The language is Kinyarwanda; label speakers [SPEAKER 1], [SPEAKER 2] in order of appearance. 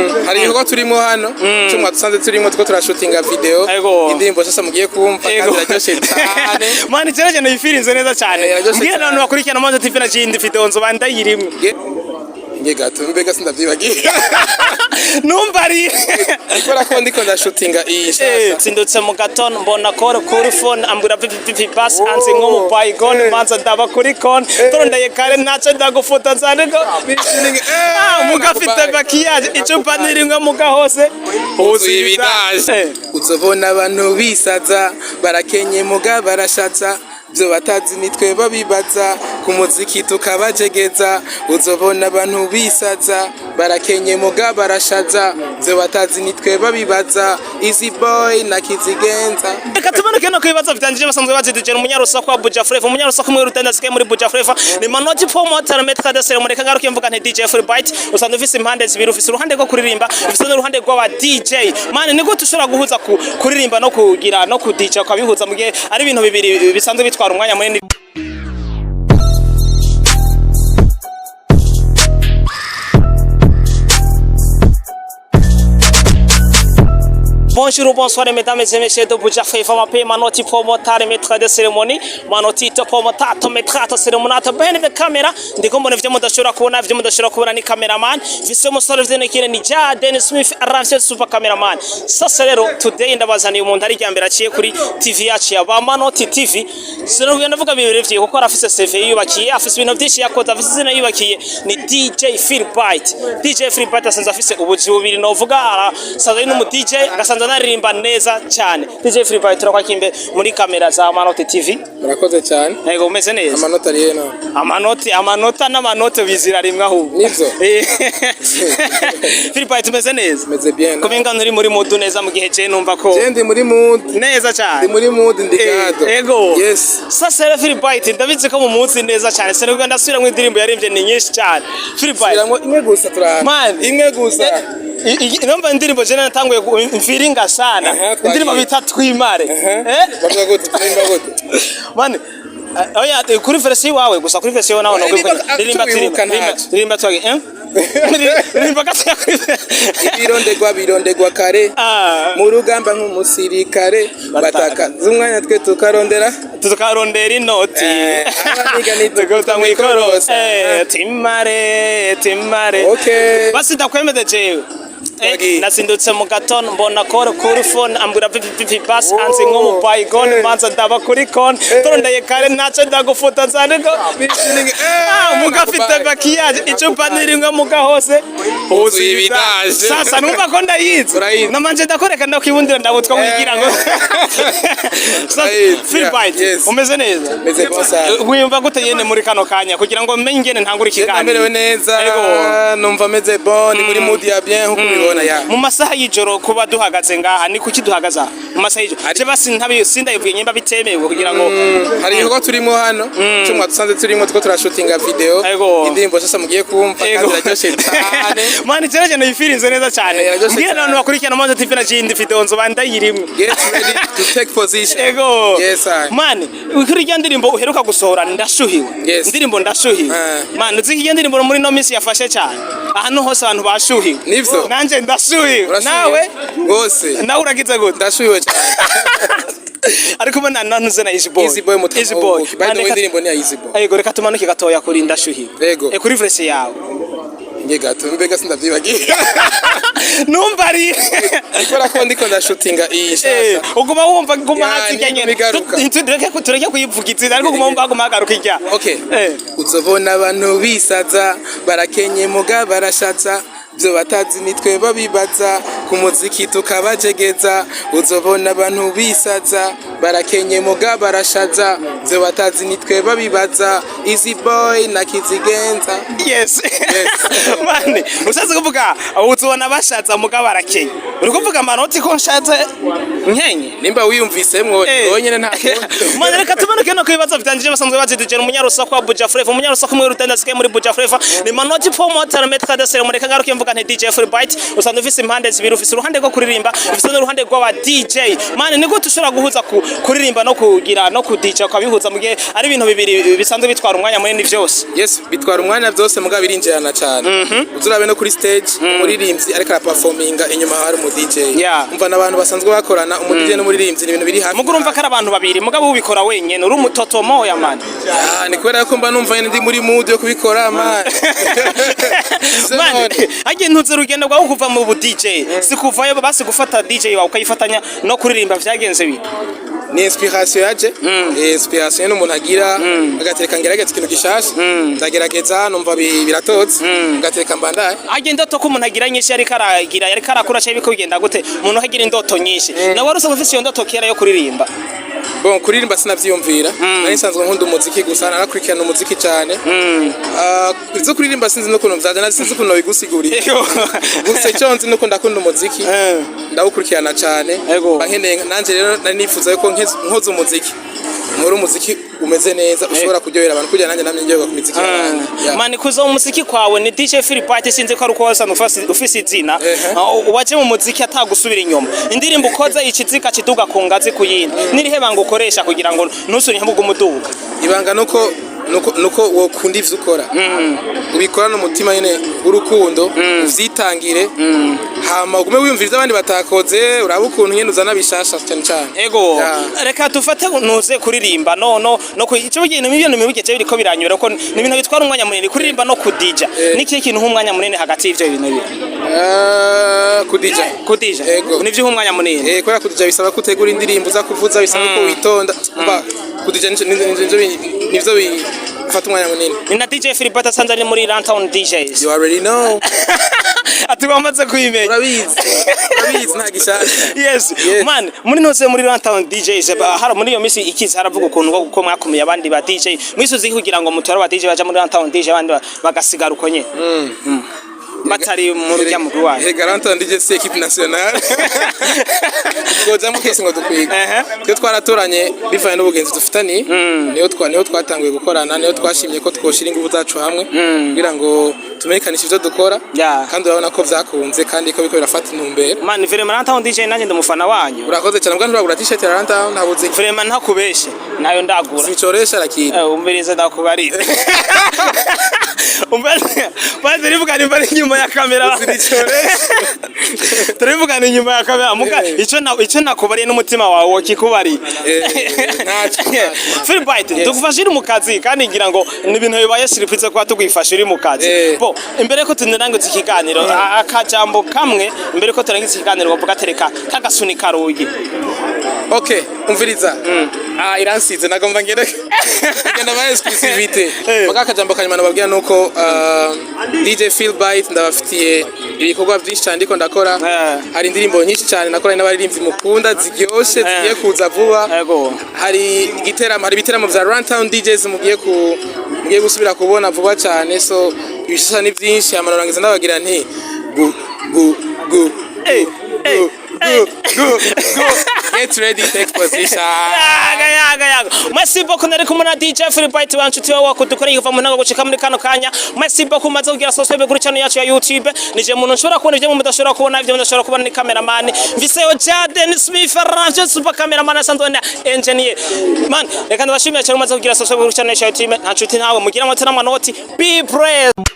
[SPEAKER 1] hari ibikorwa turimo hano cyumwa dusanze turimo tuko turashootinga video indirimbo sasa mugiye kumva kandi iraryoshe cyane
[SPEAKER 2] mani cyane nifirinze neza cyane ngiye abantu bakurikirana amaze TV na jindi video nzo bandayirimwe
[SPEAKER 1] nge gato mbega sindavyibagiye
[SPEAKER 2] numva ari
[SPEAKER 1] ikora ko ndiko ndashootinga iyi sasa
[SPEAKER 2] sindutse mu gatondo mbona kore kuri phone ambura pipi pass anzi nko mu bygone manza ndaba kuri kon torondeye kare naco ndagufuta zaneko mugafite makiyaje icupa nirimwe mugahose
[SPEAKER 1] uzi ibidaje uzobona abantu bisaza barakenye muga barashatsa byo batazi nitwe babibaza ku muziki tukabajegeza uzobona abantu bisaza barakenye muga barashaza byo batazi nitwe babibaza easy boy na kizigenza
[SPEAKER 2] reka tumanuke no kwibaza bitangije basanzwe baziduje umunyarusa kwa Buja Flavor umunyarusa kumwe rutenda sike muri Buja Flavor ni manoti promoter metre de seremone kangaruke mvuga nti DJ Philbyte usanzwe ufise impande zibiri ufise uruhande rwo kuririmba ufise n'uruhande rwa DJ mane niko tushobora guhuza kuririmba no kugira no ku DJ ukabihuza mu gihe ari ibintu bibiri bisanzwe bitwara umwanya munini. Bonjour, bonsoir mesdames et messieurs de Buja Flavor, m'appelle manoti promoter maître de cérémonie, manoti promoter maître de cérémonie, behind the camera, ndiko mbona ivyo mudashobora kubona ni cameraman, vise umusore vyenekire ni Ja Dennis Smith arravye super cameraman. Sasa rero today ndabazaniye umuntu ari ryambere aciye kuri TV yacu ya ba Manoti TV. Sino ndavuga bibiri vye kuko arafise CV yubakiye, afise ibintu byinshi yakoze, afise izina yubakiye ni DJ Philbyte. DJ Philbyte asanzwe afise ubuzi bubiri novuga arasanzwe n'umu DJ agasanzwe naririmba neza cyane. DJ Philbyte turakwakimbe muri kamera za Manoti TV.
[SPEAKER 1] Murakoze cyane.
[SPEAKER 2] Yego umeze neza.
[SPEAKER 1] Amanota ari heno.
[SPEAKER 2] Amanota n'amanota bizira rimwe ahubwo.
[SPEAKER 1] Nivyo.
[SPEAKER 2] Philbyte umeze neza.
[SPEAKER 1] Meze bien.
[SPEAKER 2] Kumenga nuri muri mood neza mu gihe cye numva ko.
[SPEAKER 1] Ndi muri mood
[SPEAKER 2] neza cyane.
[SPEAKER 1] Ndi muri mood ndikado.
[SPEAKER 2] Yego.
[SPEAKER 1] Yes.
[SPEAKER 2] Sasa rero Philbyte ndabizi ko mu munsi neza cyane. Se nubwo ndasubira mu indirimbo yaririmbye ni nyinshi cyane. Philbyte.
[SPEAKER 1] Imwe gusa turahana.
[SPEAKER 2] Man,
[SPEAKER 1] imwe gusa.
[SPEAKER 2] Inamba indirimbo je natanguye mfiringa sana. Indirimbo bita twimare.
[SPEAKER 1] Bavuga gute twimba gute.
[SPEAKER 2] Man, oya kuri version wawe gusa kuri version nawe no kwivuga. Ririmba twage, ririmba kase
[SPEAKER 1] birondegwa kare. Mu rugamba nk'umusirikare bataka zumwanya twe tukarondera
[SPEAKER 2] inoti.
[SPEAKER 1] Abaniga nitugota mwikorosa.
[SPEAKER 2] Timare.
[SPEAKER 1] Okay.
[SPEAKER 2] Basi ndakwemeze jewe. Nasindutse mu gatondo mbona kore kuri phone ambura pipi pass anzi nko mu bygone manza ndaba kuri kon torondeye kare naco ndagufuta zaneko mugafite makiyaje icupa nirimwe mugahose
[SPEAKER 1] uzi ibidaje
[SPEAKER 2] sasa numva ko ndayizi namanje ndakoreka ndakwibundira ndabutwa wigira ngo Philbyte umeze neza
[SPEAKER 1] meze bosa
[SPEAKER 2] wiyumva gute yene muri kano kanya kugira ngo menye ngene ntangura ikiganiro
[SPEAKER 1] namerewe neza numva meze bon muri mood ya bien nkubibona ya
[SPEAKER 2] mu masaha y'ijoro kuba duhagaze ngaha ni kuki duhagaza mu masaha y'ijoro aje basi sindayivuye nyimba bitemewe kugira ngo
[SPEAKER 1] hari ibikorwa turimo hano cyumwa dusanze turimo tuko turashootinga video indirimbo sasa mugiye kumva kandi iraryoshe cyane
[SPEAKER 2] mani cyane nifirinze neza cyane ngiye abantu bakurikirana amaze TV na jindi video nzo bandayirimwe
[SPEAKER 1] get ready to take position yes
[SPEAKER 2] mani ukuri rya ndirimbo uheruka gusohora ndashuhiwe indirimbo ndashuhiwe mani uzi iyo ndirimbo muri no minsi yafashe cyane ahantu hose abantu bashuhiwe
[SPEAKER 1] nivyo
[SPEAKER 2] nanje ndashuhiwe nawe
[SPEAKER 1] gose
[SPEAKER 2] nawe uragize gute
[SPEAKER 1] ndashuhiwe cyane
[SPEAKER 2] ariko mbona nanuze na easy boy
[SPEAKER 1] easy boy bado indirimbo ni ya easy boy
[SPEAKER 2] yego reka tumanuke gatoya kuri ndashuhiwe
[SPEAKER 1] yego
[SPEAKER 2] kuri version yawe
[SPEAKER 1] nge gato mbega sindavyibagiye
[SPEAKER 2] numva ari
[SPEAKER 1] ikora ko ndiko ndashootinga iyi sasa
[SPEAKER 2] uguma wumva guma hati nyene tureke kuyivugitira ariko guma hagaruka ijya
[SPEAKER 1] okay uzobona abantu bisaza barakenye muga barashatsa byo batazi nitwe babibaza ku muziki tukabajegeza uzobona abantu bisaza barakenye muga barashaza byo batazi nitwe babibaza easy boy na kizigenza
[SPEAKER 2] yes mane usaze kuvuga uzobona bashaza muga barakenye uri kuvuga manoti ko nshatse nkenye
[SPEAKER 1] nimba wiyumvisemwo onyene nta
[SPEAKER 2] mane reka tumanuke no kwibaza bitangije basanzwe baziduje umunyarusa kwa Buja Flavor umunyarusa kumwe rutenda sike muri Buja Flavor ni manoti promoter metre de seremone kangaruke mvuga nti DJ Philbyte usanzwe ufise impande zibiri ufise uruhande rwo kuririmba ufise n'uruhande rwa DJ mane niko tushobora guhuza kuririmba no kugira no kudija ukabihuza mu gihe ari ibintu bibiri bisanzwe bitwara umwanya munini vyose.
[SPEAKER 1] Yes, bitwara umwanya byose muga birinjirana cyane. Uzurabe no kuri stage umuririmbyi ariko araperforminga inyuma hari mu DJ. Umva nabantu basanzwe bakorana umudije n'umuririmbyi ni ibintu biri hamwe.
[SPEAKER 2] Mugo urumva ko ari abantu babiri mugabo ubikora wenyene uri umutoto moya man.
[SPEAKER 1] Ni kubera ko mba numva ndi muri mood yo kubikora man.
[SPEAKER 2] Man, agiye ntuze rugendo rwawe kuva mu DJ. Sikuvayo basi gufata DJ wawe ukayifatanya no kuririmba vyagenze bite.
[SPEAKER 1] Ni inspiration yaje. Inspiration n'umuntu agira agatereka ngerageza ikintu gishasha. Ndagerageza numva biratotse. Ngatereka mbandaye.
[SPEAKER 2] Agiye ndoto ko umuntu agira nyinshi yari karakura cyane biko bigenda gute umuntu hagira indoto nyinshi. Na wari usanga ufite iyo ndoto kera yo kuririmba.
[SPEAKER 1] Bon, kuririmba sinavyiyumvira. Nari nsanzwe nkunda umuziki gusa narakurikirana umuziki cyane. Izo kuririmba sinzi no kuntu vyaje nari sinzi kuntu bigusigurira. Gusa icyo nzi nuko ndakunda umuziki. Ndawukurikirana cyane. Bankeneye nanje rero nari nifuza yuko nkoze umuziki. Muri umuziki umeze neza ushobora kuryohera abantu kugira nanjye namye njyewe ku muziki.
[SPEAKER 2] Man, kuza umuziki kwawe ni DJ Philbyte sinzi ko ari uko wasa ufise izina. Waje mu muziki atagusubira inyuma. Indirimbo ukoze ikizika kiduga ku ngazi kuyindi. Nirihe banga ukoresha kugira ngo ntusuri hamwe umuduga.
[SPEAKER 1] Ibanga nuko wokunda ivyo ukora. Ubikora n'umutima nyene urukundo uvyitangire. Hama ugume wiyumviriza abandi batakoze urabukuntu nyene uzana bishasha cyane.
[SPEAKER 2] Ego reka tufate nuze kuririmba no icyo bintu bigeje biriko biranyura ko ni ibintu bitwara umwanya munini kuririmba no kudija niki kintu nk'umwanya munini hagati y'ivyo bintu
[SPEAKER 1] bibiri.
[SPEAKER 2] Kudija ni vyo umwanya munini.
[SPEAKER 1] Kubera kudija bisaba kutegura indirimbo za kuvuza bisaba ko witonda. Kudija nivyo bifata umwanya munini.
[SPEAKER 2] Ni na DJ Philbyte asanze ari muri Runtown DJs.
[SPEAKER 1] You already know.
[SPEAKER 2] Ati wamaze kwimenya.
[SPEAKER 1] Urabizi nta gishasha.
[SPEAKER 2] Yes. Man, muri nose muri Runtown DJs hari muri iyo misi ikiza haravuga ukuntu ko mwakomeye abandi ba DJ. Mwisuzi kugira ngo mutwara ba DJ baje muri Runtown DJ abandi bagasigara uko nye. Batari mu rya mugwi wayo.
[SPEAKER 1] Garanta ndije se equipe nationale. Goza mu kesi ngo dukwiga. Cyo twaratoranye bivanye n'ubugenzi dufitani. Niyo twatanguye gukorana, niyo twashimye ko twoshira ingufu zacu hamwe kugira ngo tumenyekanishe ivyo dukora. Kandi urabona ko vyakunze kandi ko biko birafata intumbero.
[SPEAKER 2] Man, vraiment Runtown DJ nanjye ndumufana wanyu.
[SPEAKER 1] Urakoze cyane mbwa ndagura t-shirt ya Runtown ntabuze.
[SPEAKER 2] Vraiment ntakubeshe. Nayo ndagura.
[SPEAKER 1] Sicoresha lakini.
[SPEAKER 2] Umbiriza ndakubarira. Baze rivuga nimba ari nyuma ya kamera. Turivuga ni nyuma ya kamera muga ico nakubariye n'umutima wawe wokikubari. Philbyte dukufashira mu kazi kandi ngira ngo ni ibintu bibaye surprise kwa tugwifashira mu kazi. Bo imbere ko tundangiza ikiganiro akajambo kamwe imbere ko turangiza ikiganiro bavuga tereka kagasunika rugi.
[SPEAKER 1] Okay, umviriza. Iransize nagomba ngenda ba exclusivity. Muga akajambo kanyuma nababwira nuko DJ Philbyte ndabafitiye ibikorwa byinshi cyane ndiko ndakora. Hari indirimbo nyinshi cyane nakora n'abaririmbyi mukunda zigyoshe zigiye kuza vuba. Hari ibiteramo bya Runtown DJs mugiye gusubira kubona vuba cyane, so ibishasha ni byinshi amanorangiza ndabagira nti go get ready, take position. Merci beaucoup nari kumuna DJ Philbyte wanchuti wawe kudukoreye kuva mu ntango gucika muri kano kanya. Merci beaucoup maze kugira subscribe kuri channel yacu ya YouTube. Nije muntu nshobora kubona ivyo mudashobora kubona, ivyo mudashobora kubona ni cameraman. Viseyo Jaden Smith Arrange super cameraman asanzwe na engineer. Man, reka ndabashimira cyane maze kugira subscribe kuri channel yacu ya YouTube. Nta nshuti nawe mugira amatara manoti. Be brave.